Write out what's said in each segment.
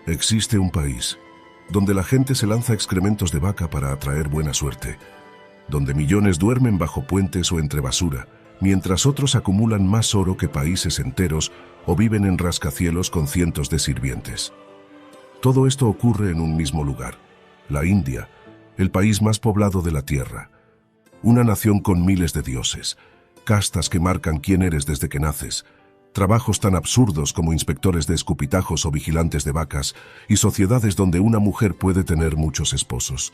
Existe un país donde la gente se lanza excrementos de vaca para atraer buena suerte, donde millones duermen bajo puentes o entre basura, mientras otros acumulan más oro que países enteros o viven en rascacielos con cientos de sirvientes. Todo esto ocurre en un mismo lugar, la India, el país más poblado de la Tierra. Una nación con miles de dioses, castas que marcan quién eres desde que naces, trabajos tan absurdos como inspectores de escupitajos o vigilantes de vacas, y sociedades donde una mujer puede tener muchos esposos.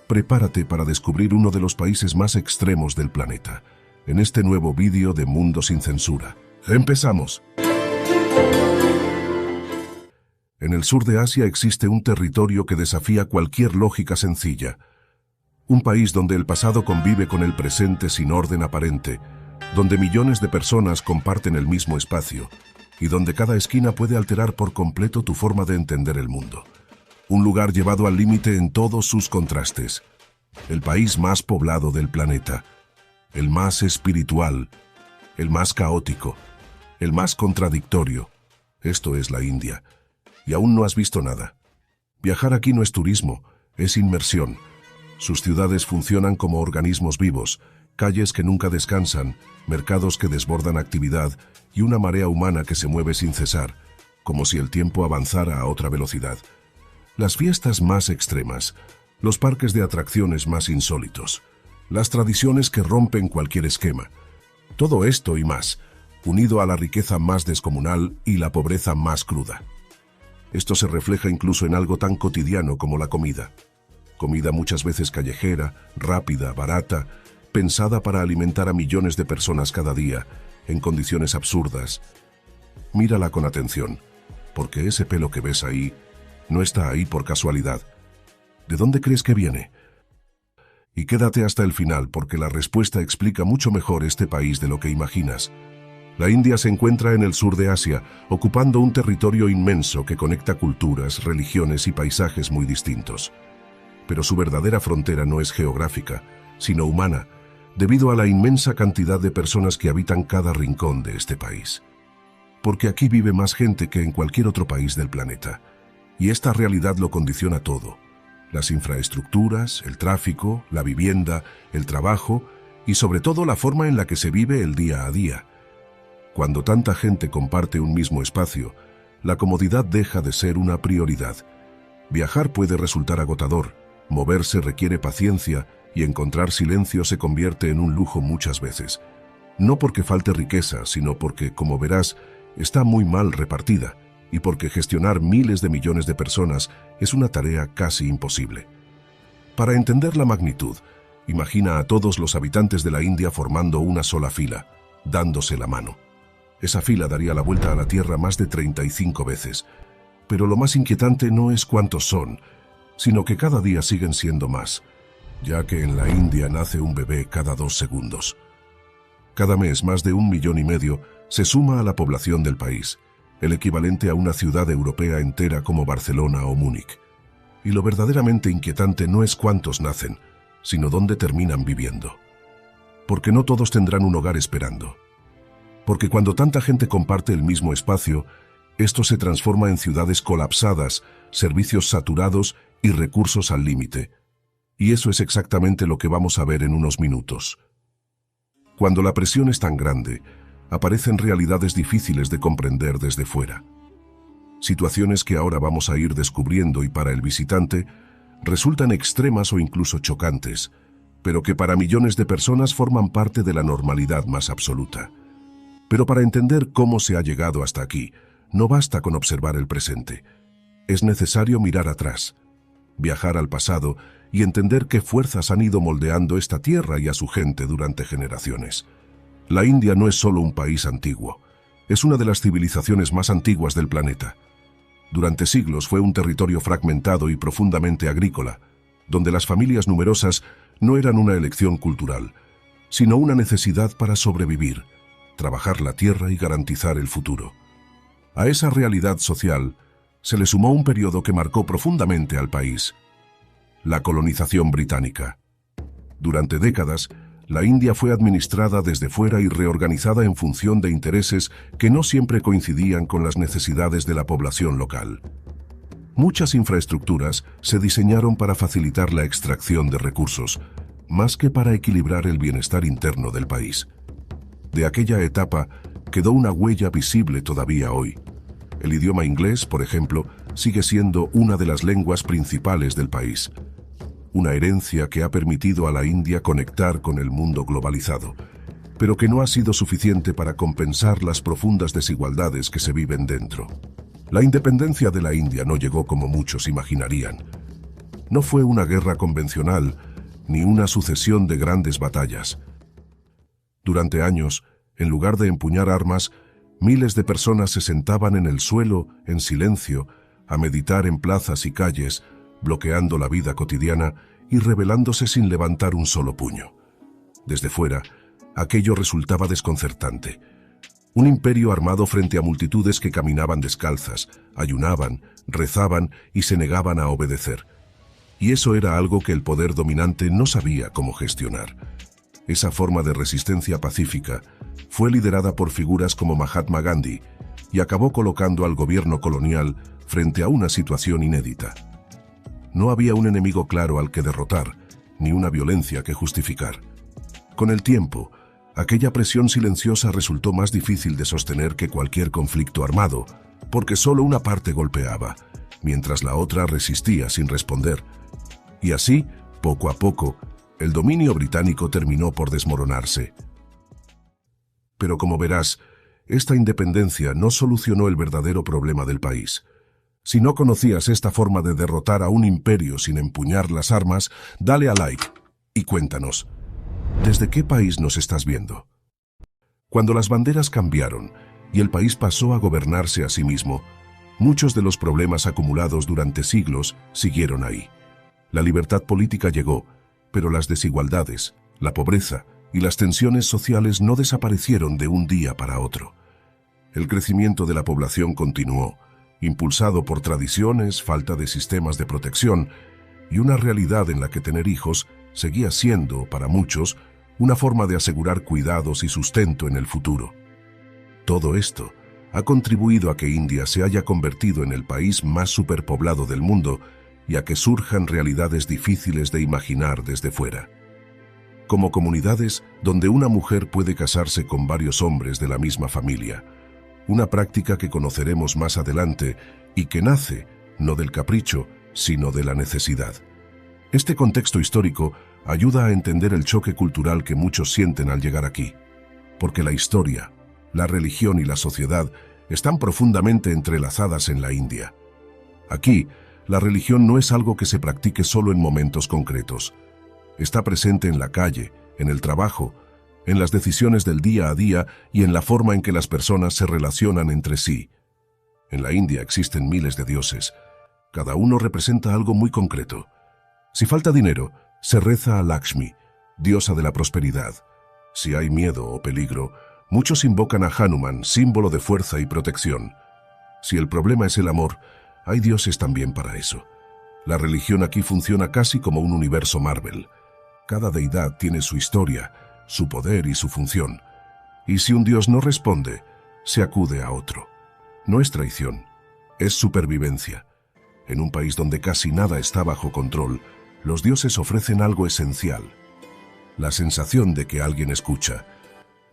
Prepárate para descubrir uno de los países más extremos del planeta, en este nuevo vídeo de Mundo sin Censura. ¡Empezamos! En el sur de Asia existe un territorio que desafía cualquier lógica sencilla. Un país donde el pasado convive con el presente sin orden aparente, donde millones de personas comparten el mismo espacio y donde cada esquina puede alterar por completo tu forma de entender el mundo. Un lugar llevado al límite en todos sus contrastes. El país más poblado del planeta, el más espiritual, el más caótico, el más contradictorio. Esto es la India. Y aún no has visto nada. Viajar aquí no es turismo, es inmersión. Sus ciudades funcionan como organismos vivos, calles que nunca descansan, mercados que desbordan actividad y una marea humana que se mueve sin cesar, como si el tiempo avanzara a otra velocidad. Las fiestas más extremas, los parques de atracciones más insólitos, las tradiciones que rompen cualquier esquema. Todo esto y más, unido a la riqueza más descomunal y la pobreza más cruda. Esto se refleja incluso en algo tan cotidiano como la comida. Comida muchas veces callejera, rápida, barata, pensada para alimentar a millones de personas cada día, en condiciones absurdas. Mírala con atención, porque ese pelo que ves ahí no está ahí por casualidad. ¿De dónde crees que viene? Y quédate hasta el final, porque la respuesta explica mucho mejor este país de lo que imaginas. La India se encuentra en el sur de Asia, ocupando un territorio inmenso que conecta culturas, religiones y paisajes muy distintos. Pero su verdadera frontera no es geográfica, sino humana, debido a la inmensa cantidad de personas que habitan cada rincón de este país. Porque aquí vive más gente que en cualquier otro país del planeta, y esta realidad lo condiciona todo: las infraestructuras, el tráfico, la vivienda, el trabajo y sobre todo la forma en la que se vive el día a día. Cuando tanta gente comparte un mismo espacio, la comodidad deja de ser una prioridad. Viajar puede resultar agotador, moverse requiere paciencia y encontrar silencio se convierte en un lujo muchas veces. No porque falte riqueza, sino porque, como verás, está muy mal repartida y porque gestionar miles de millones de personas es una tarea casi imposible. Para entender la magnitud, imagina a todos los habitantes de la India formando una sola fila, dándose la mano. Esa fila daría la vuelta a la Tierra más de 35 veces. Pero lo más inquietante no es cuántos son, sino que cada día siguen siendo más, ya que en la India nace un bebé cada 2 segundos. Cada mes más de 1,5 millones se suma a la población del país, el equivalente a una ciudad europea entera como Barcelona o Múnich. Y lo verdaderamente inquietante no es cuántos nacen, sino dónde terminan viviendo. Porque no todos tendrán un hogar esperando. Porque cuando tanta gente comparte el mismo espacio, esto se transforma en ciudades colapsadas, servicios saturados y recursos al límite. Y eso es exactamente lo que vamos a ver en unos minutos. Cuando la presión es tan grande, aparecen realidades difíciles de comprender desde fuera. Situaciones que ahora vamos a ir descubriendo y para el visitante resultan extremas o incluso chocantes, pero que para millones de personas forman parte de la normalidad más absoluta. Pero para entender cómo se ha llegado hasta aquí, no basta con observar el presente. Es necesario mirar atrás, viajar al pasado y entender qué fuerzas han ido moldeando esta tierra y a su gente durante generaciones. La India no es solo un país antiguo, es una de las civilizaciones más antiguas del planeta. Durante siglos fue un territorio fragmentado y profundamente agrícola, donde las familias numerosas no eran una elección cultural, sino una necesidad para sobrevivir, trabajar la tierra y garantizar el futuro. A esa realidad social se le sumó un periodo que marcó profundamente al país: la colonización británica. Durante décadas, la India fue administrada desde fuera y reorganizada en función de intereses que no siempre coincidían con las necesidades de la población local. Muchas infraestructuras se diseñaron para facilitar la extracción de recursos, más que para equilibrar el bienestar interno del país. De aquella etapa quedó una huella visible todavía hoy. El idioma inglés, por ejemplo, sigue siendo una de las lenguas principales del país. Una herencia que ha permitido a la India conectar con el mundo globalizado, pero que no ha sido suficiente para compensar las profundas desigualdades que se viven dentro. La independencia de la India no llegó como muchos imaginarían. No fue una guerra convencional, ni una sucesión de grandes batallas. Durante años, en lugar de empuñar armas, miles de personas se sentaban en el suelo, en silencio, a meditar en plazas y calles, bloqueando la vida cotidiana y rebelándose sin levantar un solo puño. Desde fuera, aquello resultaba desconcertante. Un imperio armado frente a multitudes que caminaban descalzas, ayunaban, rezaban y se negaban a obedecer. Y eso era algo que el poder dominante no sabía cómo gestionar. Esa forma de resistencia pacífica fue liderada por figuras como Mahatma Gandhi y acabó colocando al gobierno colonial frente a una situación inédita. No había un enemigo claro al que derrotar, ni una violencia que justificar. Con el tiempo, aquella presión silenciosa resultó más difícil de sostener que cualquier conflicto armado, porque solo una parte golpeaba, mientras la otra resistía sin responder. Y así, poco a poco, el dominio británico terminó por desmoronarse. Pero como verás, esta independencia no solucionó el verdadero problema del país. Si no conocías esta forma de derrotar a un imperio sin empuñar las armas, dale a like y cuéntanos, ¿desde qué país nos estás viendo? Cuando las banderas cambiaron y el país pasó a gobernarse a sí mismo, muchos de los problemas acumulados durante siglos siguieron ahí. La libertad política llegó, pero las desigualdades, la pobreza y las tensiones sociales no desaparecieron de un día para otro. El crecimiento de la población continuó, impulsado por tradiciones, falta de sistemas de protección y una realidad en la que tener hijos seguía siendo, para muchos, una forma de asegurar cuidados y sustento en el futuro. Todo esto ha contribuido a que India se haya convertido en el país más superpoblado del mundo y a que surjan realidades difíciles de imaginar desde fuera. Como comunidades donde una mujer puede casarse con varios hombres de la misma familia, una práctica que conoceremos más adelante y que nace no del capricho, sino de la necesidad. Este contexto histórico ayuda a entender el choque cultural que muchos sienten al llegar aquí, porque la historia, la religión y la sociedad están profundamente entrelazadas en la India. Aquí, la religión no es algo que se practique solo en momentos concretos. Está presente en la calle, en el trabajo, en las decisiones del día a día y en la forma en que las personas se relacionan entre sí. En la India existen miles de dioses. Cada uno representa algo muy concreto. Si falta dinero, se reza a Lakshmi, diosa de la prosperidad. Si hay miedo o peligro, muchos invocan a Hanuman, símbolo de fuerza y protección. Si el problema es el amor, hay dioses también para eso. La religión aquí funciona casi como un universo Marvel. Cada deidad tiene su historia, su poder y su función. Y si un dios no responde, se acude a otro. No es traición, es supervivencia. En un país donde casi nada está bajo control, los dioses ofrecen algo esencial: la sensación de que alguien escucha,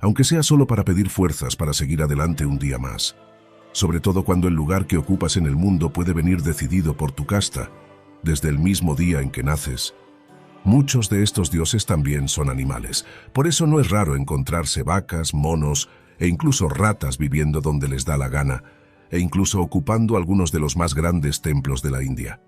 aunque sea solo para pedir fuerzas para seguir adelante un día más. Sobre todo cuando el lugar que ocupas en el mundo puede venir decidido por tu casta, desde el mismo día en que naces. Muchos de estos dioses también son animales, por eso no es raro encontrarse vacas, monos e incluso ratas viviendo donde les da la gana, e incluso ocupando algunos de los más grandes templos de la India.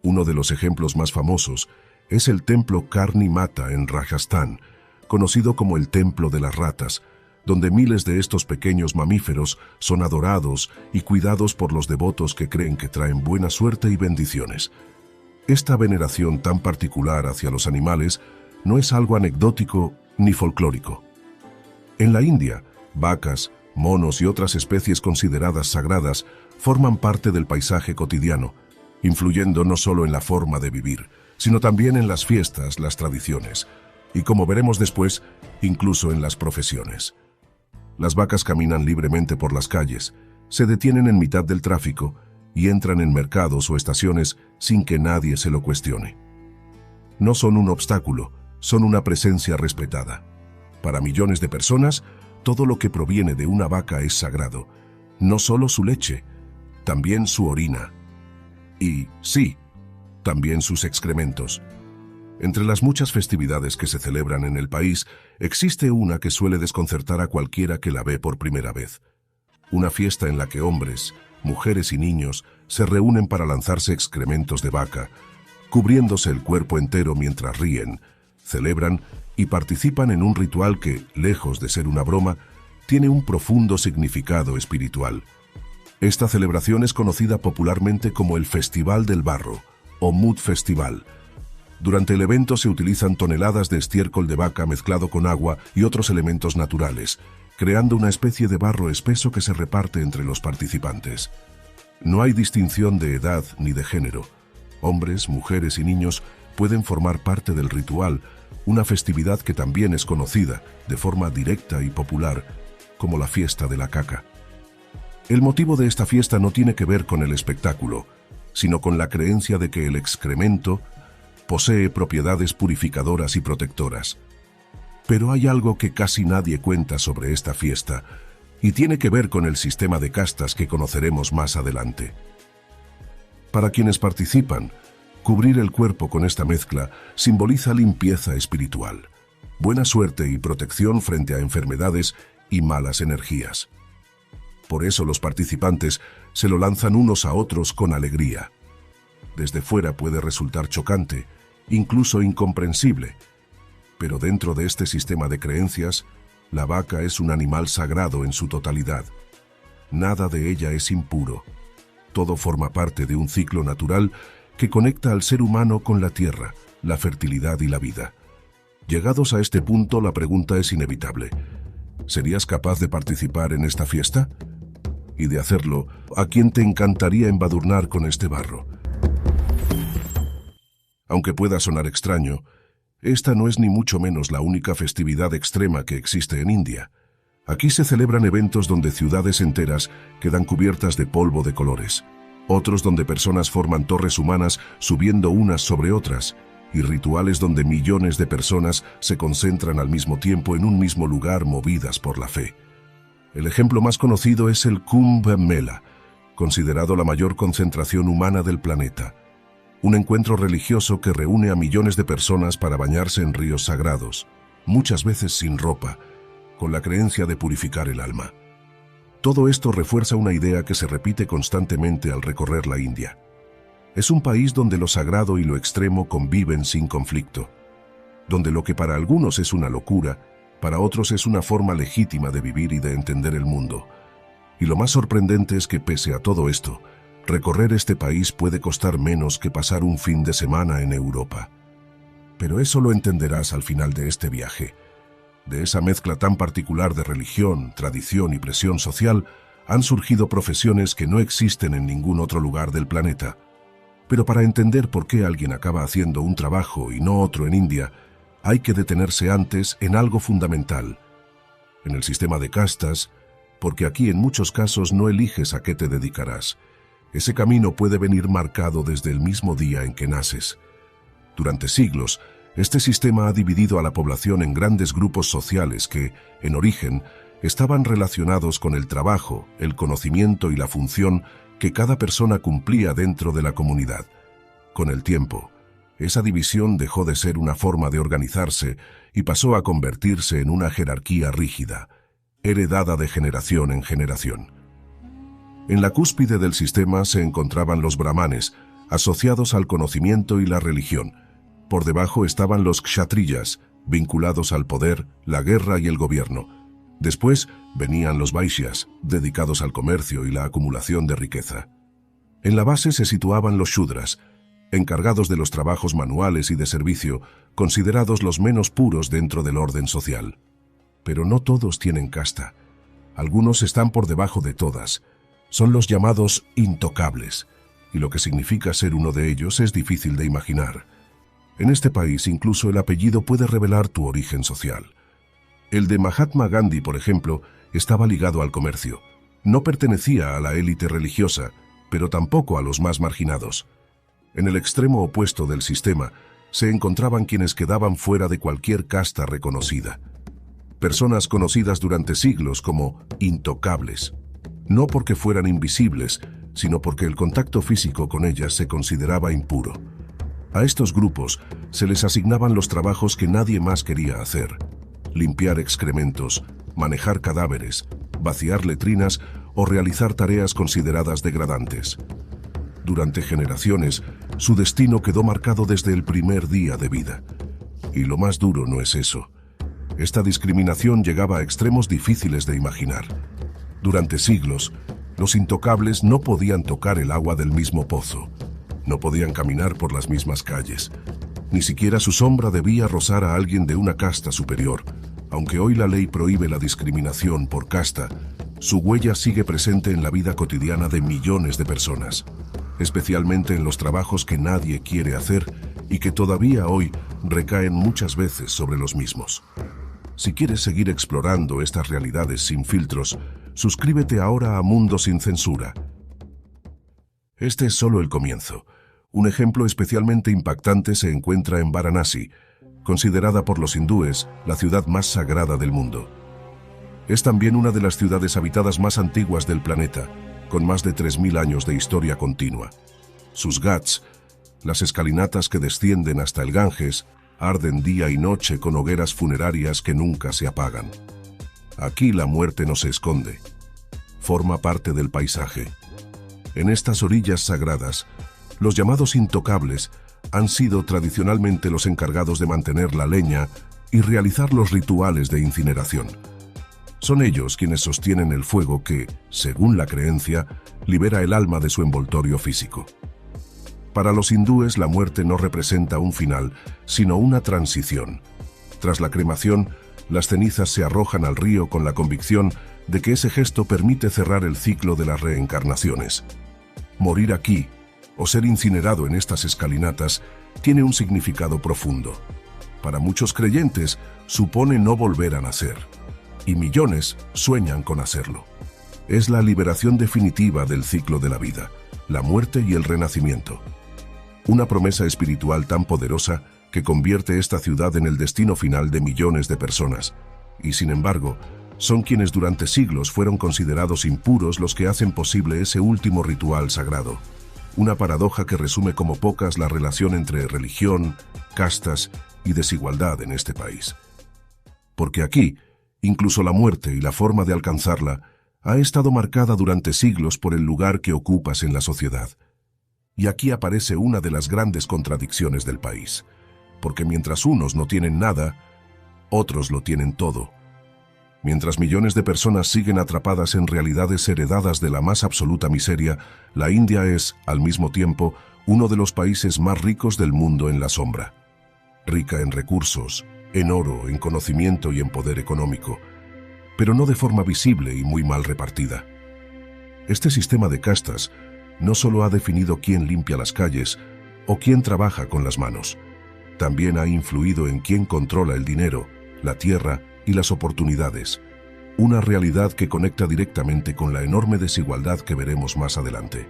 Uno de los ejemplos más famosos es el templo Karni Mata en Rajasthan, conocido como el Templo de las Ratas, donde miles de estos pequeños mamíferos son adorados y cuidados por los devotos que creen que traen buena suerte y bendiciones. Esta veneración tan particular hacia los animales no es algo anecdótico ni folclórico. En la India, vacas, monos y otras especies consideradas sagradas forman parte del paisaje cotidiano, influyendo no solo en la forma de vivir, sino también en las fiestas, las tradiciones, y como veremos después, incluso en las profesiones. Las vacas caminan libremente por las calles, se detienen en mitad del tráfico y entran en mercados o estaciones sin que nadie se lo cuestione. No son un obstáculo, son una presencia respetada. Para millones de personas, todo lo que proviene de una vaca es sagrado, no solo su leche, también su orina. Y, sí, también sus excrementos. Entre las muchas festividades que se celebran en el país, existe una que suele desconcertar a cualquiera que la ve por primera vez. Una fiesta en la que hombres, mujeres y niños se reúnen para lanzarse excrementos de vaca, cubriéndose el cuerpo entero mientras ríen, celebran y participan en un ritual que, lejos de ser una broma, tiene un profundo significado espiritual. Esta celebración es conocida popularmente como el Festival del Barro, o Mud Festival. Durante el evento se utilizan toneladas de estiércol de vaca mezclado con agua y otros elementos naturales, creando una especie de barro espeso que se reparte entre los participantes. No hay distinción de edad ni de género. Hombres, mujeres y niños pueden formar parte del ritual, una festividad que también es conocida, de forma directa y popular, como la fiesta de la caca. El motivo de esta fiesta no tiene que ver con el espectáculo, sino con la creencia de que el excremento posee propiedades purificadoras y protectoras. Pero hay algo que casi nadie cuenta sobre esta fiesta, y tiene que ver con el sistema de castas que conoceremos más adelante. Para quienes participan, cubrir el cuerpo con esta mezcla simboliza limpieza espiritual, buena suerte y protección frente a enfermedades y malas energías. Por eso los participantes se lo lanzan unos a otros con alegría. Desde fuera puede resultar chocante, incluso incomprensible, pero dentro de este sistema de creencias, la vaca es un animal sagrado en su totalidad. Nada de ella es impuro. Todo forma parte de un ciclo natural que conecta al ser humano con la tierra, la fertilidad y la vida. Llegados a este punto, la pregunta es inevitable. ¿Serías capaz de participar en esta fiesta? Y de hacerlo, ¿a quién te encantaría embadurnar con este barro? Aunque pueda sonar extraño, esta no es ni mucho menos la única festividad extrema que existe en India. Aquí se celebran eventos donde ciudades enteras quedan cubiertas de polvo de colores, otros donde personas forman torres humanas subiendo unas sobre otras, y rituales donde millones de personas se concentran al mismo tiempo en un mismo lugar movidas por la fe. El ejemplo más conocido es el Kumbh Mela, considerado la mayor concentración humana del planeta. Un encuentro religioso que reúne a millones de personas para bañarse en ríos sagrados, muchas veces sin ropa, con la creencia de purificar el alma. Todo esto refuerza una idea que se repite constantemente al recorrer la India. Es un país donde lo sagrado y lo extremo conviven sin conflicto, donde lo que para algunos es una locura, para otros es una forma legítima de vivir y de entender el mundo. Y lo más sorprendente es que pese a todo esto, recorrer este país puede costar menos que pasar un fin de semana en Europa. Pero eso lo entenderás al final de este viaje. De esa mezcla tan particular de religión, tradición y presión social, han surgido profesiones que no existen en ningún otro lugar del planeta. Pero para entender por qué alguien acaba haciendo un trabajo y no otro en India, hay que detenerse antes en algo fundamental, en el sistema de castas, porque aquí en muchos casos no eliges a qué te dedicarás. Ese camino puede venir marcado desde el mismo día en que naces. Durante siglos, este sistema ha dividido a la población en grandes grupos sociales que, en origen, estaban relacionados con el trabajo, el conocimiento y la función que cada persona cumplía dentro de la comunidad. Con el tiempo, esa división dejó de ser una forma de organizarse y pasó a convertirse en una jerarquía rígida, heredada de generación en generación. En la cúspide del sistema se encontraban los brahmanes, asociados al conocimiento y la religión. Por debajo estaban los kshatriyas, vinculados al poder, la guerra y el gobierno. Después venían los vaishyas, dedicados al comercio y la acumulación de riqueza. En la base se situaban los shudras, encargados de los trabajos manuales y de servicio, considerados los menos puros dentro del orden social. Pero no todos tienen casta. Algunos están por debajo de todas. Son los llamados intocables, y lo que significa ser uno de ellos es difícil de imaginar. En este país incluso el apellido puede revelar tu origen social. El de Mahatma Gandhi, por ejemplo, estaba ligado al comercio. No pertenecía a la élite religiosa, pero tampoco a los más marginados. En el extremo opuesto del sistema se encontraban quienes quedaban fuera de cualquier casta reconocida. Personas conocidas durante siglos como intocables, no porque fueran invisibles, sino porque el contacto físico con ellas se consideraba impuro. A estos grupos se les asignaban los trabajos que nadie más quería hacer: limpiar excrementos, manejar cadáveres, vaciar letrinas o realizar tareas consideradas degradantes. Durante generaciones, su destino quedó marcado desde el primer día de vida. Y lo más duro no es eso. Esta discriminación llegaba a extremos difíciles de imaginar. Durante siglos, los intocables no podían tocar el agua del mismo pozo, no podían caminar por las mismas calles. Ni siquiera su sombra debía rozar a alguien de una casta superior. Aunque hoy la ley prohíbe la discriminación por casta, su huella sigue presente en la vida cotidiana de millones de personas, especialmente en los trabajos que nadie quiere hacer y que todavía hoy recaen muchas veces sobre los mismos. Si quieres seguir explorando estas realidades sin filtros, suscríbete ahora a Mundo Sin Censura. Este es solo el comienzo. Un ejemplo especialmente impactante se encuentra en Varanasi, considerada por los hindúes la ciudad más sagrada del mundo. Es también una de las ciudades habitadas más antiguas del planeta, con más de 3000 años de historia continua. Sus ghats, las escalinatas que descienden hasta el Ganges, arden día y noche con hogueras funerarias que nunca se apagan. Aquí la muerte no se esconde. Forma parte del paisaje. En estas orillas sagradas, los llamados intocables han sido tradicionalmente los encargados de mantener la leña y realizar los rituales de incineración. Son ellos quienes sostienen el fuego que, según la creencia, libera el alma de su envoltorio físico. Para los hindúes, la muerte no representa un final, sino una transición. Tras la cremación, las cenizas se arrojan al río con la convicción de que ese gesto permite cerrar el ciclo de las reencarnaciones. Morir aquí, o ser incinerado en estas escalinatas, tiene un significado profundo. Para muchos creyentes, supone no volver a nacer. Y millones sueñan con hacerlo. Es la liberación definitiva del ciclo de la vida, la muerte y el renacimiento. Una promesa espiritual tan poderosa que convierte esta ciudad en el destino final de millones de personas. Y sin embargo, son quienes durante siglos fueron considerados impuros los que hacen posible ese último ritual sagrado. Una paradoja que resume como pocas la relación entre religión, castas y desigualdad en este país. Porque aquí, incluso la muerte y la forma de alcanzarla ha estado marcada durante siglos por el lugar que ocupas en la sociedad. Y aquí aparece una de las grandes contradicciones del país, porque mientras unos no tienen nada, otros lo tienen todo. Mientras millones de personas siguen atrapadas en realidades heredadas de la más absoluta miseria, la India es, al mismo tiempo, uno de los países más ricos del mundo en la sombra. Rica en recursos, en oro, en conocimiento y en poder económico, pero no de forma visible y muy mal repartida. Este sistema de castas no solo ha definido quién limpia las calles o quién trabaja con las manos, también ha influido en quién controla el dinero, la tierra y las oportunidades, una realidad que conecta directamente con la enorme desigualdad que veremos más adelante.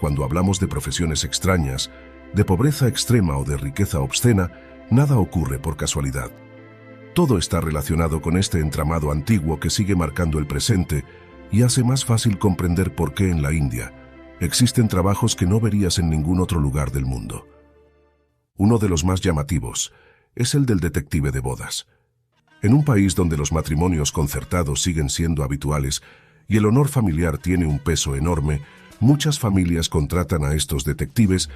Cuando hablamos de profesiones extrañas, de pobreza extrema o de riqueza obscena, nada ocurre por casualidad. Todo está relacionado con este entramado antiguo que sigue marcando el presente y hace más fácil comprender por qué en la India existen trabajos que no verías en ningún otro lugar del mundo. Uno de los más llamativos es el del detective de bodas. En un país donde los matrimonios concertados siguen siendo habituales y el honor familiar tiene un peso enorme, muchas familias contratan a estos detectives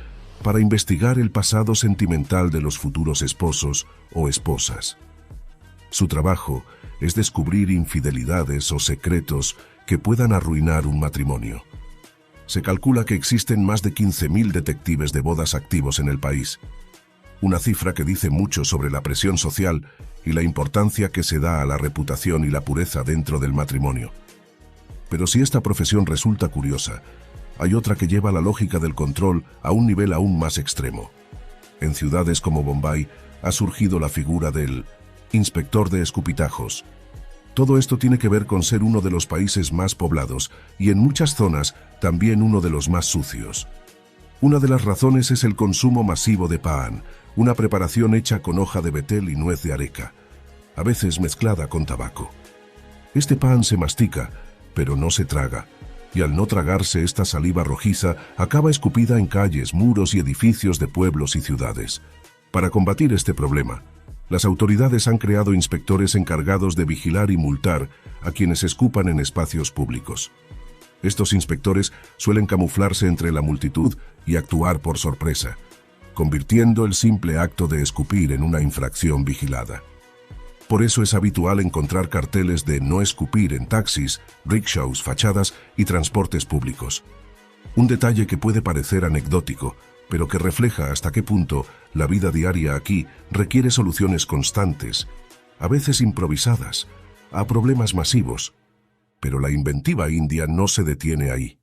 para investigar el pasado sentimental de los futuros esposos o esposas. Su trabajo es descubrir infidelidades o secretos que puedan arruinar un matrimonio. Se calcula que existen más de 15.000 detectives de bodas activos en el país, una cifra que dice mucho sobre la presión social y la importancia que se da a la reputación y la pureza dentro del matrimonio. Pero si esta profesión resulta curiosa, hay otra que lleva la lógica del control a un nivel aún más extremo. En ciudades como Bombay ha surgido la figura del inspector de escupitajos. Todo esto tiene que ver con ser uno de los países más poblados y en muchas zonas también uno de los más sucios. Una de las razones es el consumo masivo de paan, una preparación hecha con hoja de betel y nuez de areca, a veces mezclada con tabaco. Este pan se mastica, pero no se traga, y al no tragarse esta saliva rojiza acaba escupida en calles, muros y edificios de pueblos y ciudades. Para combatir este problema, las autoridades han creado inspectores encargados de vigilar y multar a quienes escupan en espacios públicos. Estos inspectores suelen camuflarse entre la multitud y actuar por sorpresa, convirtiendo el simple acto de escupir en una infracción vigilada. Por eso es habitual encontrar carteles de no escupir en taxis, rickshaws, fachadas y transportes públicos. Un detalle que puede parecer anecdótico, pero que refleja hasta qué punto la vida diaria aquí requiere soluciones constantes, a veces improvisadas, a problemas masivos. Pero la inventiva india no se detiene ahí.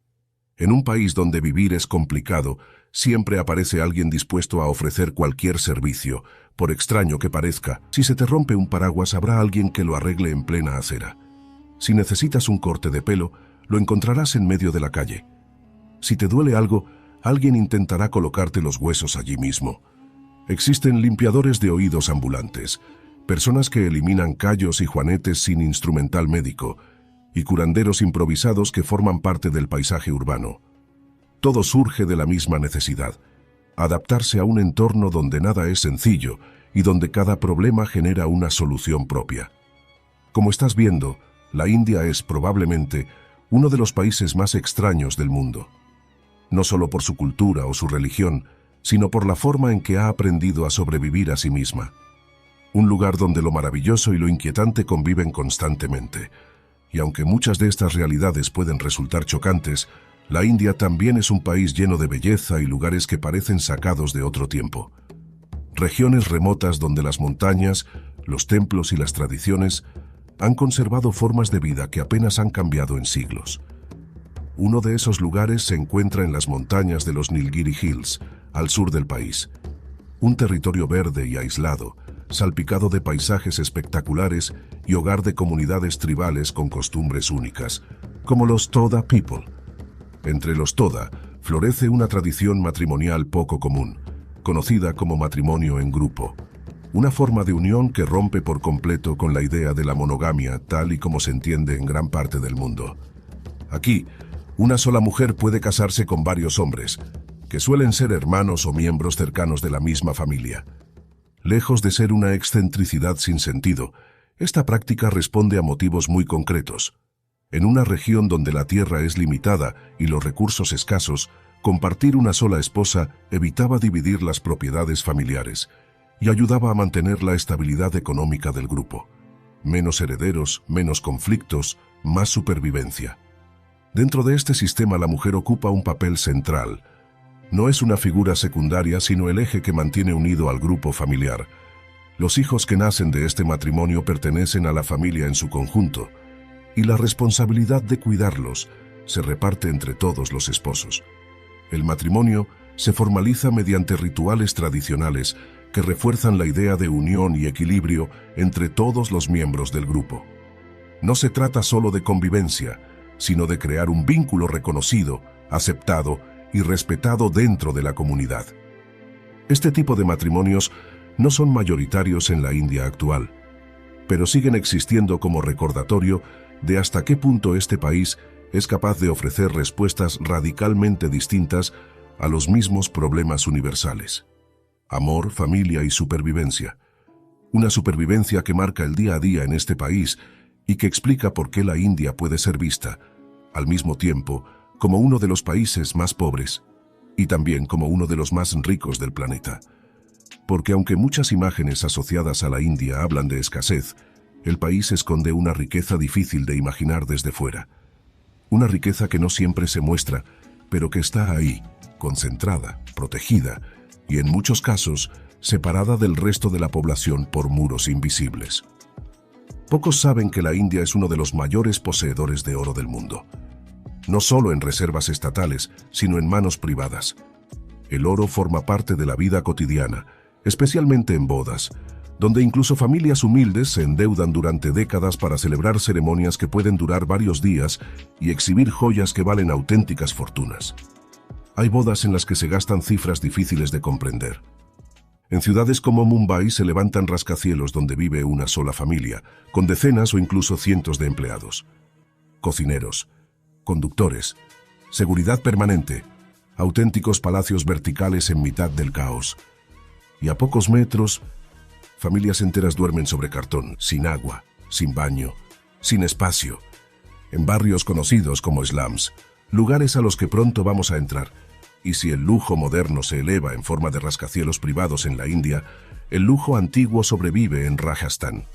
En un país donde vivir es complicado, siempre aparece alguien dispuesto a ofrecer cualquier servicio, por extraño que parezca. Si se te rompe un paraguas, habrá alguien que lo arregle en plena acera. Si necesitas un corte de pelo, lo encontrarás en medio de la calle. Si te duele algo, alguien intentará colocarte los huesos allí mismo. Existen limpiadores de oídos ambulantes, personas que eliminan callos y juanetes sin instrumental médico, y curanderos improvisados que forman parte del paisaje urbano. Todo surge de la misma necesidad: adaptarse a un entorno donde nada es sencillo y donde cada problema genera una solución propia. Como estás viendo, la India es probablemente uno de los países más extraños del mundo. No solo por su cultura o su religión, sino por la forma en que ha aprendido a sobrevivir a sí misma. Un lugar donde lo maravilloso y lo inquietante conviven constantemente. Y aunque muchas de estas realidades pueden resultar chocantes, la India también es un país lleno de belleza y lugares que parecen sacados de otro tiempo. Regiones remotas donde las montañas, los templos y las tradiciones han conservado formas de vida que apenas han cambiado en siglos. Uno de esos lugares se encuentra en las montañas de los Nilgiri Hills, al sur del país. Un territorio verde y aislado, salpicado de paisajes espectaculares y hogar de comunidades tribales con costumbres únicas, como los Toda People. Entre los Toda florece una tradición matrimonial poco común, conocida como matrimonio en grupo, una forma de unión que rompe por completo con la idea de la monogamia tal y como se entiende en gran parte del mundo. Aquí, una sola mujer puede casarse con varios hombres, que suelen ser hermanos o miembros cercanos de la misma familia. Lejos de ser una excentricidad sin sentido, esta práctica responde a motivos muy concretos. En una región donde la tierra es limitada y los recursos escasos, compartir una sola esposa evitaba dividir las propiedades familiares y ayudaba a mantener la estabilidad económica del grupo. Menos herederos, menos conflictos, más supervivencia. Dentro de este sistema la mujer ocupa un papel central. No es una figura secundaria, sino el eje que mantiene unido al grupo familiar. Los hijos que nacen de este matrimonio pertenecen a la familia en su conjunto, y la responsabilidad de cuidarlos se reparte entre todos los esposos. El matrimonio se formaliza mediante rituales tradicionales que refuerzan la idea de unión y equilibrio entre todos los miembros del grupo. No se trata solo de convivencia, sino de crear un vínculo reconocido, aceptado y respetado dentro de la comunidad. Este tipo de matrimonios no son mayoritarios en la India actual, pero siguen existiendo como recordatorio de hasta qué punto este país es capaz de ofrecer respuestas radicalmente distintas a los mismos problemas universales: amor, familia y supervivencia. Una supervivencia que marca el día a día en este país y que explica por qué la India puede ser vista, al mismo tiempo, como uno de los países más pobres y también como uno de los más ricos del planeta. Porque aunque muchas imágenes asociadas a la India hablan de escasez, el país esconde una riqueza difícil de imaginar desde fuera. Una riqueza que no siempre se muestra, pero que está ahí, concentrada, protegida y en muchos casos separada del resto de la población por muros invisibles. Pocos saben que la India es uno de los mayores poseedores de oro del mundo. No solo en reservas estatales, sino en manos privadas. El oro forma parte de la vida cotidiana, especialmente en bodas, donde incluso familias humildes se endeudan durante décadas para celebrar ceremonias que pueden durar varios días y exhibir joyas que valen auténticas fortunas. Hay bodas en las que se gastan cifras difíciles de comprender. En ciudades como Mumbai se levantan rascacielos donde vive una sola familia, con decenas o incluso cientos de empleados. Cocineros, conductores, seguridad permanente, auténticos palacios verticales en mitad del caos. Y a pocos metros, familias enteras duermen sobre cartón, sin agua, sin baño, sin espacio, en barrios conocidos como slums, lugares a los que pronto vamos a entrar. Y si el lujo moderno se eleva en forma de rascacielos privados en la India, el lujo antiguo sobrevive en Rajasthan,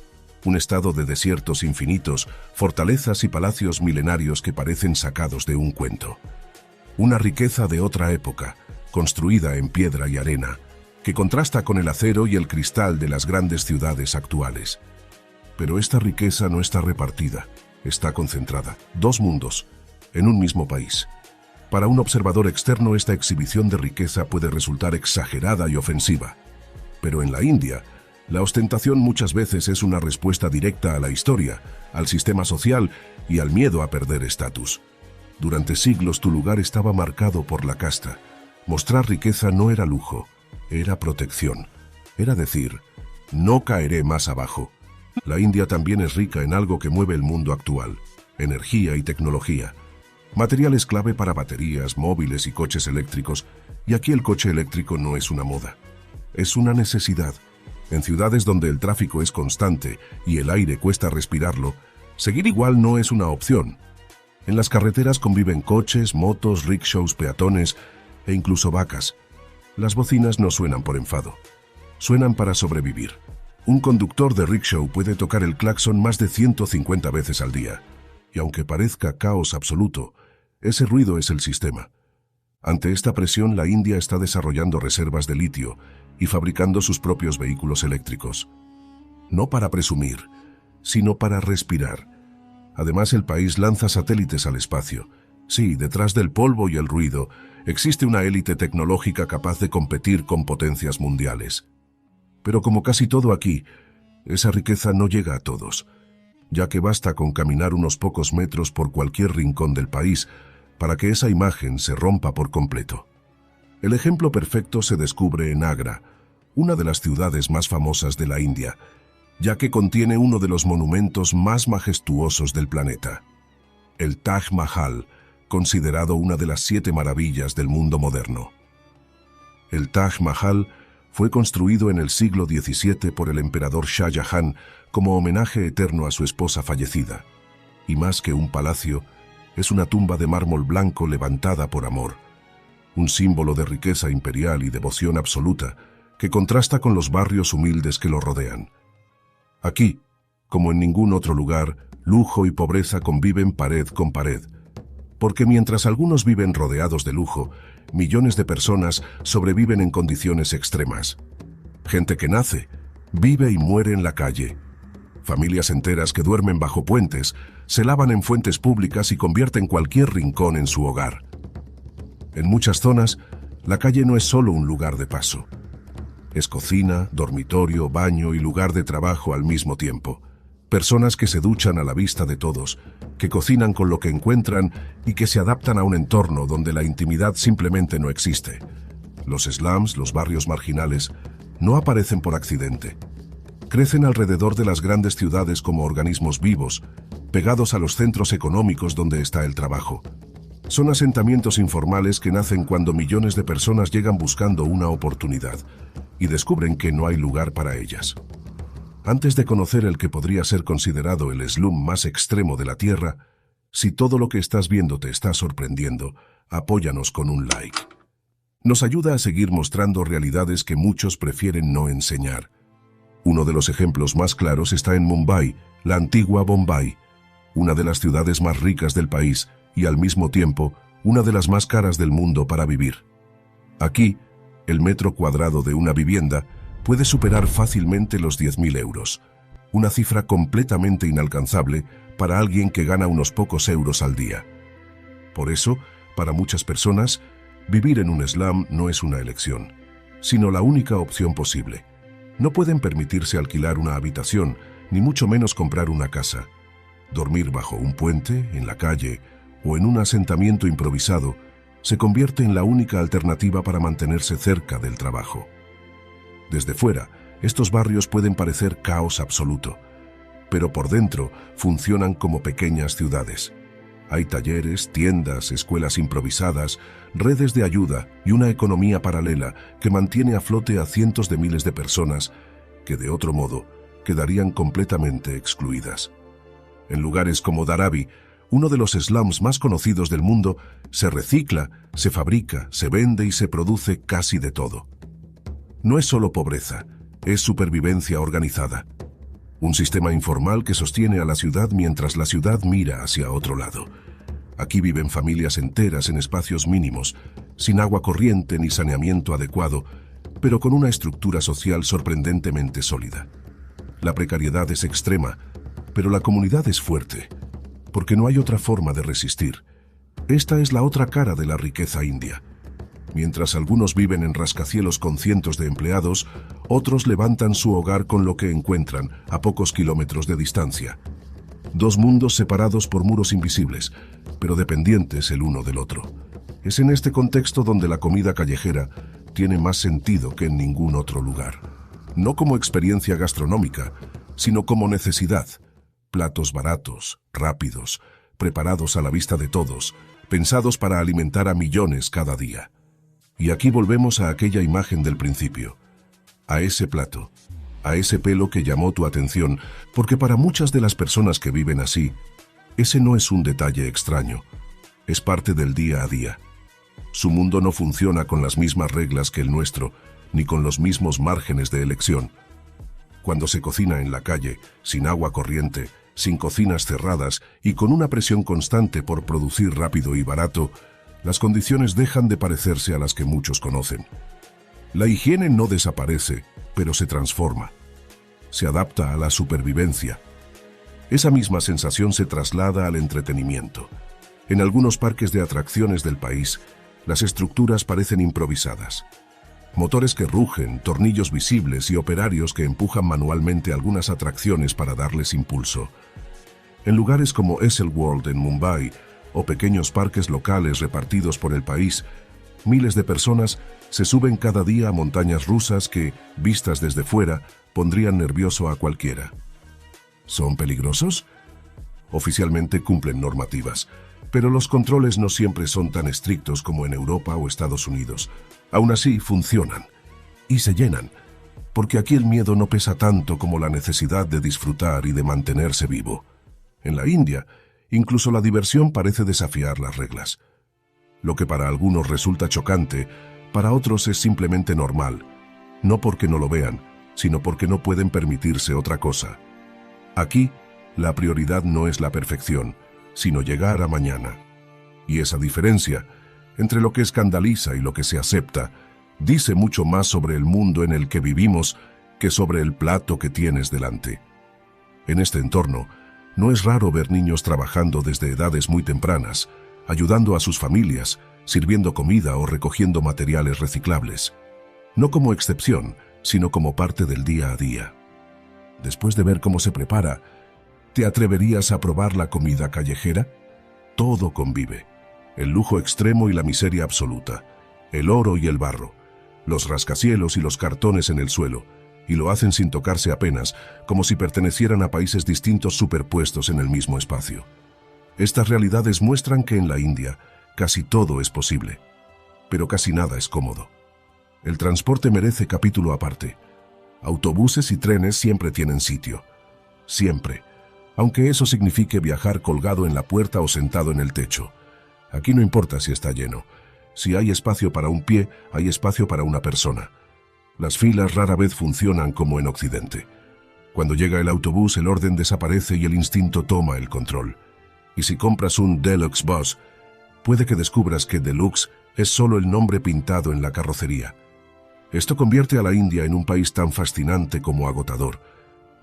un estado de desiertos infinitos, fortalezas y palacios milenarios que parecen sacados de un cuento. Una riqueza de otra época, construida en piedra y arena, que contrasta con el acero y el cristal de las grandes ciudades actuales. Pero esta riqueza no está repartida, está concentrada. Dos mundos, en un mismo país. Para un observador externo, esta exhibición de riqueza puede resultar exagerada y ofensiva. Pero en la India, la ostentación muchas veces es una respuesta directa a la historia, al sistema social y al miedo a perder estatus. Durante siglos tu lugar estaba marcado por la casta. Mostrar riqueza no era lujo, era protección. Era decir, no caeré más abajo. La India también es rica en algo que mueve el mundo actual: energía y tecnología. Materiales clave para baterías, móviles y coches eléctricos, y aquí el coche eléctrico no es una moda, es una necesidad. En ciudades donde el tráfico es constante y el aire cuesta respirarlo, seguir igual no es una opción. En las carreteras conviven coches, motos, rickshaws, peatones e incluso vacas. Las bocinas no suenan por enfado, suenan para sobrevivir. Un conductor de rickshaw puede tocar el claxon más de 150 veces al día. Y aunque parezca caos absoluto, ese ruido es el sistema. Ante esta presión, la India está desarrollando reservas de litio y fabricando sus propios vehículos eléctricos. No para presumir, sino para respirar. Además, el país lanza satélites al espacio. Sí, detrás del polvo y el ruido, existe una élite tecnológica capaz de competir con potencias mundiales. Pero como casi todo aquí, esa riqueza no llega a todos, ya que basta con caminar unos pocos metros por cualquier rincón del país para que esa imagen se rompa por completo. El ejemplo perfecto se descubre en Agra, una de las ciudades más famosas de la India, ya que contiene uno de los monumentos más majestuosos del planeta, el Taj Mahal, considerado una de las 7 maravillas del mundo moderno. El Taj Mahal fue construido en el siglo XVII por el emperador Shah Jahan como homenaje eterno a su esposa fallecida. Y más que un palacio, es una tumba de mármol blanco levantada por amor. Un símbolo de riqueza imperial y devoción absoluta que contrasta con los barrios humildes que lo rodean. Aquí, como en ningún otro lugar, lujo y pobreza conviven pared con pared. Porque mientras algunos viven rodeados de lujo, millones de personas sobreviven en condiciones extremas. Gente que nace, vive y muere en la calle. Familias enteras que duermen bajo puentes, se lavan en fuentes públicas y convierten cualquier rincón en su hogar. En muchas zonas, la calle no es solo un lugar de paso. Es cocina, dormitorio, baño y lugar de trabajo al mismo tiempo. Personas que se duchan a la vista de todos, que cocinan con lo que encuentran y que se adaptan a un entorno donde la intimidad simplemente no existe. Los slums, los barrios marginales, no aparecen por accidente. Crecen alrededor de las grandes ciudades como organismos vivos, pegados a los centros económicos donde está el trabajo. Son asentamientos informales que nacen cuando millones de personas llegan buscando una oportunidad y descubren que no hay lugar para ellas. Antes de conocer el que podría ser considerado el slum más extremo de la Tierra, si todo lo que estás viendo te está sorprendiendo, apóyanos con un like. Nos ayuda a seguir mostrando realidades que muchos prefieren no enseñar. Uno de los ejemplos más claros está en Mumbai, la antigua Bombay, una de las ciudades más ricas del país y al mismo tiempo una de las más caras del mundo para vivir. Aquí, el metro cuadrado de una vivienda puede superar fácilmente los 10.000 euros, una cifra completamente inalcanzable para alguien que gana unos pocos euros al día. Por eso, para muchas personas, vivir en un slum no es una elección, sino la única opción posible. No pueden permitirse alquilar una habitación, ni mucho menos comprar una casa. Dormir bajo un puente, en la calle o en un asentamiento improvisado se convierte en la única alternativa para mantenerse cerca del trabajo. Desde fuera, estos barrios pueden parecer caos absoluto, pero por dentro funcionan como pequeñas ciudades. Hay talleres, tiendas, escuelas improvisadas, redes de ayuda y una economía paralela que mantiene a flote a cientos de miles de personas que de otro modo quedarían completamente excluidas. En lugares como Dharavi, uno de los slums más conocidos del mundo, se recicla, se fabrica, se vende y se produce casi de todo. No es solo pobreza, es supervivencia organizada. Un sistema informal que sostiene a la ciudad mientras la ciudad mira hacia otro lado. Aquí viven familias enteras en espacios mínimos, sin agua corriente ni saneamiento adecuado, pero con una estructura social sorprendentemente sólida. La precariedad es extrema, pero la comunidad es fuerte, porque no hay otra forma de resistir. Esta es la otra cara de la riqueza india. Mientras algunos viven en rascacielos con cientos de empleados, otros levantan su hogar con lo que encuentran a pocos kilómetros de distancia. Dos mundos separados por muros invisibles, pero dependientes el uno del otro. Es en este contexto donde la comida callejera tiene más sentido que en ningún otro lugar. No como experiencia gastronómica, sino como necesidad. Platos baratos, rápidos, preparados a la vista de todos, pensados para alimentar a millones cada día. Y aquí volvemos a aquella imagen del principio, a ese plato, a ese pelo que llamó tu atención, porque para muchas de las personas que viven así, ese no es un detalle extraño, es parte del día a día. Su mundo no funciona con las mismas reglas que el nuestro, ni con los mismos márgenes de elección. Cuando se cocina en la calle, sin agua corriente, sin cocinas cerradas y con una presión constante por producir rápido y barato, las condiciones dejan de parecerse a las que muchos conocen. La higiene no desaparece, pero se transforma. Se adapta a la supervivencia. Esa misma sensación se traslada al entretenimiento. En algunos parques de atracciones del país, las estructuras parecen improvisadas. Motores que rugen, tornillos visibles y operarios que empujan manualmente algunas atracciones para darles impulso. En lugares como Essel World en Mumbai o pequeños parques locales repartidos por el país, miles de personas se suben cada día a montañas rusas que, vistas desde fuera, pondrían nervioso a cualquiera. ¿Son peligrosos? Oficialmente cumplen normativas, pero los controles no siempre son tan estrictos como en Europa o Estados Unidos. Aún así, funcionan y se llenan, porque aquí el miedo no pesa tanto como la necesidad de disfrutar y de mantenerse vivo. En la India, incluso la diversión parece desafiar las reglas. Lo que para algunos resulta chocante, para otros es simplemente normal, no porque no lo vean, sino porque no pueden permitirse otra cosa. Aquí, la prioridad no es la perfección, sino llegar a mañana. Y esa diferencia, entre lo que escandaliza y lo que se acepta, dice mucho más sobre el mundo en el que vivimos que sobre el plato que tienes delante. En este entorno, no es raro ver niños trabajando desde edades muy tempranas, ayudando a sus familias, sirviendo comida o recogiendo materiales reciclables. No como excepción, sino como parte del día a día. Después de ver cómo se prepara, ¿te atreverías a probar la comida callejera? Todo convive. El lujo extremo y la miseria absoluta, el oro y el barro, los rascacielos y los cartones en el suelo, y lo hacen sin tocarse apenas, como si pertenecieran a países distintos superpuestos en el mismo espacio. Estas realidades muestran que en la India casi todo es posible, pero casi nada es cómodo. El transporte merece capítulo aparte. Autobuses y trenes siempre tienen sitio. Siempre. Aunque eso signifique viajar colgado en la puerta o sentado en el techo. Aquí no importa si está lleno. Si hay espacio para un pie, hay espacio para una persona. Las filas rara vez funcionan como en Occidente. Cuando llega el autobús, el orden desaparece y el instinto toma el control. Y si compras un Deluxe Bus, puede que descubras que Deluxe es solo el nombre pintado en la carrocería. Esto convierte a la India en un país tan fascinante como agotador.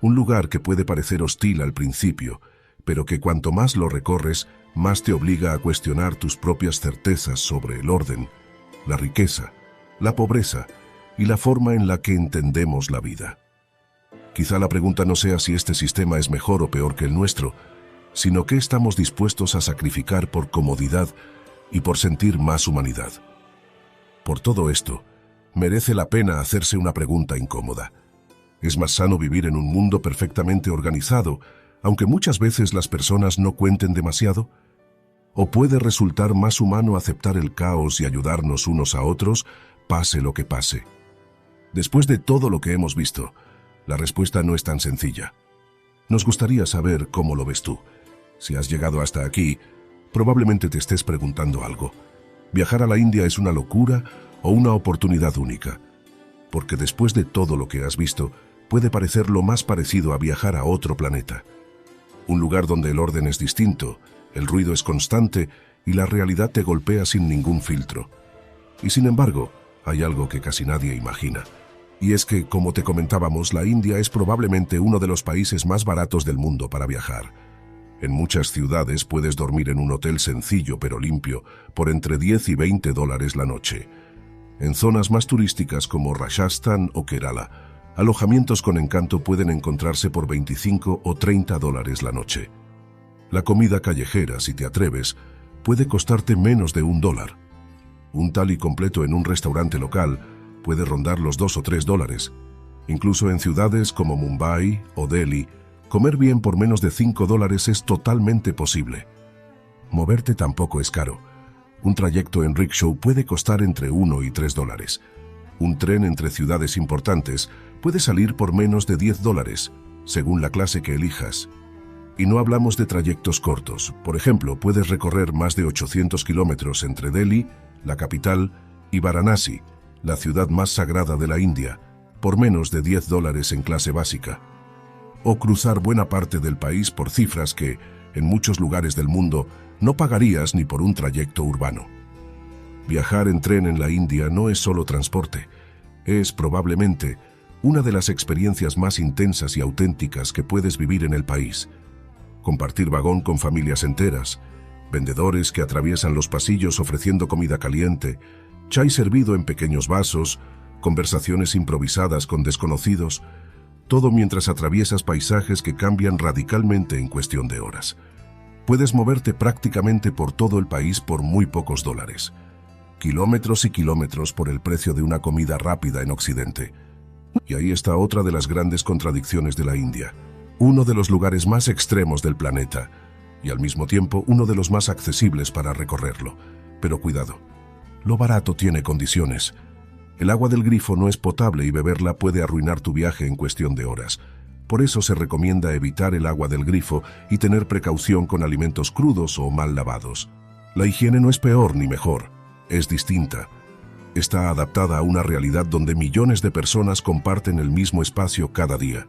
Un lugar que puede parecer hostil al principio, pero que cuanto más lo recorres, más te obliga a cuestionar tus propias certezas sobre el orden, la riqueza, la pobreza y la forma en la que entendemos la vida. Quizá la pregunta no sea si este sistema es mejor o peor que el nuestro, sino qué estamos dispuestos a sacrificar por comodidad y por sentir más humanidad. Por todo esto, merece la pena hacerse una pregunta incómoda. ¿Es más sano vivir en un mundo perfectamente organizado, aunque muchas veces las personas no cuenten demasiado? ¿O puede resultar más humano aceptar el caos y ayudarnos unos a otros, pase lo que pase? Después de todo lo que hemos visto, la respuesta no es tan sencilla. Nos gustaría saber cómo lo ves tú. Si has llegado hasta aquí, probablemente te estés preguntando algo. ¿Viajar a la India es una locura o una oportunidad única? Porque después de todo lo que has visto, puede parecer lo más parecido a viajar a otro planeta. Un lugar donde el orden es distinto, el ruido es constante y la realidad te golpea sin ningún filtro. Y sin embargo, hay algo que casi nadie imagina. Y es que, como te comentábamos, la India es probablemente uno de los países más baratos del mundo para viajar. En muchas ciudades puedes dormir en un hotel sencillo pero limpio por entre 10 y 20 dólares la noche. En zonas más turísticas como Rajasthan o Kerala, alojamientos con encanto pueden encontrarse por 25 o 30 dólares la noche. La comida callejera, si te atreves, puede costarte menos de $1. Un thali completo en un restaurante local puede rondar los 2 o 3 dólares. Incluso en ciudades como Mumbai o Delhi, comer bien por menos de 5 dólares es totalmente posible. Moverte tampoco es caro. Un trayecto en rickshaw puede costar entre 1 y 3 dólares. Un tren entre ciudades importantes puede salir por menos de 10 dólares, según la clase que elijas. Y no hablamos de trayectos cortos. Por ejemplo, puedes recorrer más de 800 kilómetros entre Delhi, la capital, y Varanasi, la ciudad más sagrada de la India, por menos de 10 dólares en clase básica. O cruzar buena parte del país por cifras que, en muchos lugares del mundo, no pagarías ni por un trayecto urbano. Viajar en tren en la India no es solo transporte, es probablemente una de las experiencias más intensas y auténticas que puedes vivir en el país. Compartir vagón con familias enteras, vendedores que atraviesan los pasillos ofreciendo comida caliente, chai servido en pequeños vasos, conversaciones improvisadas con desconocidos, todo mientras atraviesas paisajes que cambian radicalmente en cuestión de horas. Puedes moverte prácticamente por todo el país por muy pocos dólares. Kilómetros y kilómetros por el precio de una comida rápida en Occidente. Y ahí está otra de las grandes contradicciones de la India. Uno de los lugares más extremos del planeta y al mismo tiempo uno de los más accesibles para recorrerlo. Pero cuidado, lo barato tiene condiciones. El agua del grifo no es potable y beberla puede arruinar tu viaje en cuestión de horas. Por eso se recomienda evitar el agua del grifo y tener precaución con alimentos crudos o mal lavados. La higiene no es peor ni mejor, es distinta. Está adaptada a una realidad donde millones de personas comparten el mismo espacio cada día.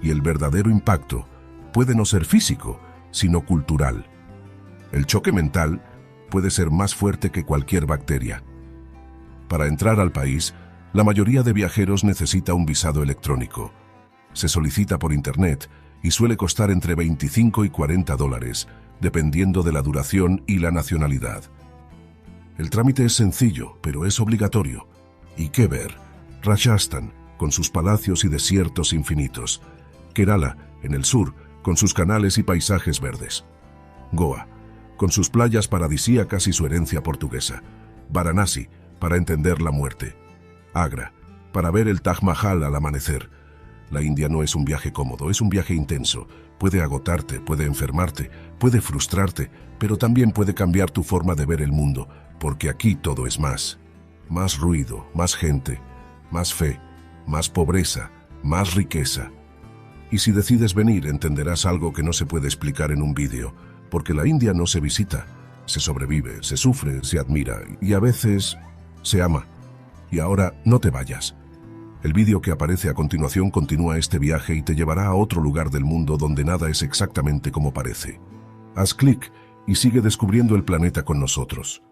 Y el verdadero impacto puede no ser físico, sino cultural. El choque mental puede ser más fuerte que cualquier bacteria. Para entrar al país, la mayoría de viajeros necesita un visado electrónico. Se solicita por internet y suele costar entre 25 y 40 dólares, dependiendo de la duración y la nacionalidad. El trámite es sencillo, pero es obligatorio. ¿Y qué ver? Rajasthan, con sus palacios y desiertos infinitos. Kerala, en el sur, con sus canales y paisajes verdes. Goa, con sus playas paradisíacas y su herencia portuguesa. Varanasi, para entender la muerte. Agra, para ver el Taj Mahal al amanecer. La India no es un viaje cómodo, es un viaje intenso. Puede agotarte, puede enfermarte, puede frustrarte, pero también puede cambiar tu forma de ver el mundo, porque aquí todo es más. Más ruido, más gente, más fe, más pobreza, más riqueza. Y si decides venir, entenderás algo que no se puede explicar en un vídeo, porque la India no se visita, se sobrevive, se sufre, se admira y a veces se ama. Y ahora no te vayas. El vídeo que aparece a continuación continúa este viaje y te llevará a otro lugar del mundo donde nada es exactamente como parece. Haz clic y sigue descubriendo el planeta con nosotros.